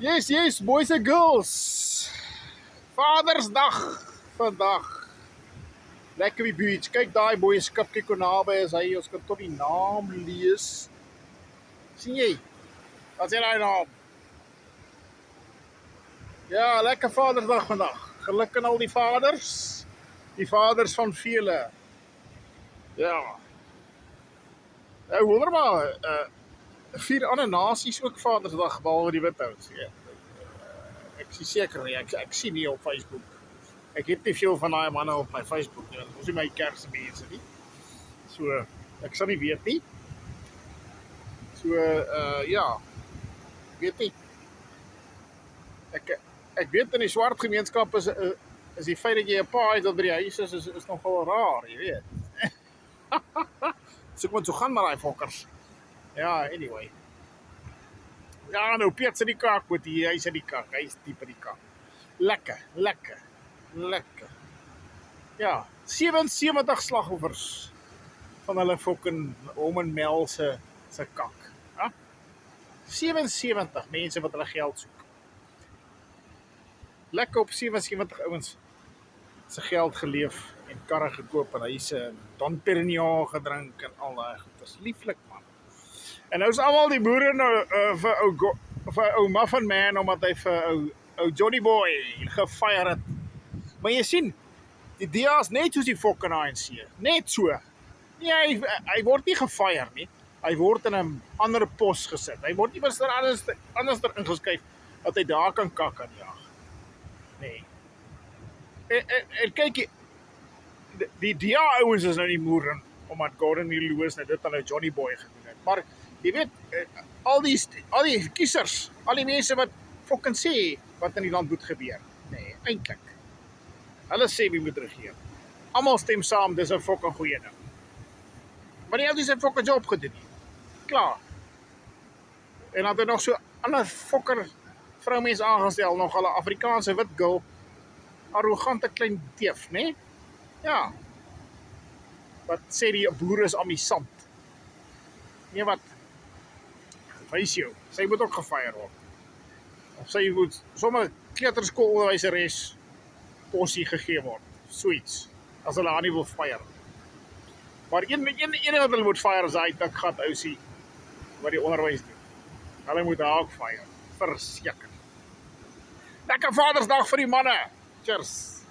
Yes, boys and girls. Vadersdag vandag. Lekker die beach. Kyk daai boy skip, kyk hoe naby is hy. Ons kan tot die naam lees. Sien jy? Wat is daai naam? Ja, lekker Vadersdag vandag. Geluk aan al die vaders. Die vaders van vele. Ja. Nou hoor maar, 4 ander nasies ook Vadersdag behalwe die Withouts. Ja. Ek is seker nie, ek sien nie op Facebook. Ek het nie veel van daai manne op my Facebook nie. Ons is my Kersmense nie. So ek sal nie weet nie. So ja. Weet nie. Ek weet in die swart gemeenskap is die feit dat jy 'n pa het wat by die huis is nogal raar, jy weet. So ek moet so gaan met daai fokkers. Ja, anyway. Ja, nou Piet sit die kak met die, hy sit die kak, hy is diep in die kak. Lekker. Ja, 77 slagoffers van hulle fucking hom en Mel se kak. Ja? 77 mense wat hulle geld soek. Lekker op 77 ouens se geld geleef en karre gekoop en huise en Don Perignon gedrink en al daai goed. Dis lieflik man. En nou is almal die boere nou vir ou Muffin Man omdat hy vir ou Johnny Boy gefire het. Maar jy sien, die DA is net soos die fucking ANC, net so. Nee, hy word nie gefire nie. Hy word in 'n ander pos gesit. Hy word nie mister anders ingeskuif dat hy daar kan kak aan jaag. Nee. En kyk, die DA ouens is nou nie moer omdat Gordon Lewis nou dit aan nou Johnny Boy gedoen het. Maar jy weet, al die kiesers, al die mense wat fucking sê wat in die land moet gebeur. Nee, eintlik. Hulle sê wie moet regeer. Almal stem saam, dis 'n fucking goeie ding. Maar nie altyd sy fucking job gedoen nie. Klaar. En dan het hy nog so ander fucker vroumens aangestel, nog hulle Afrikaanse wit girl, arrogante klein teef, né? Ja. Wat sê die boere is amusant. Nee wat? Wys jou, sy moet ook gefire word. Of sy moet sommer kleuterskoolonderwyseres posie gegee word. Soets. As hulle haar nie wil fire. Maar een wat hulle moet fire is hy dikgat ousie wat die onderwys doen. Hulle moet haar ook fire. Verseker. Lekker Vadersdag vir die manne. Cheers.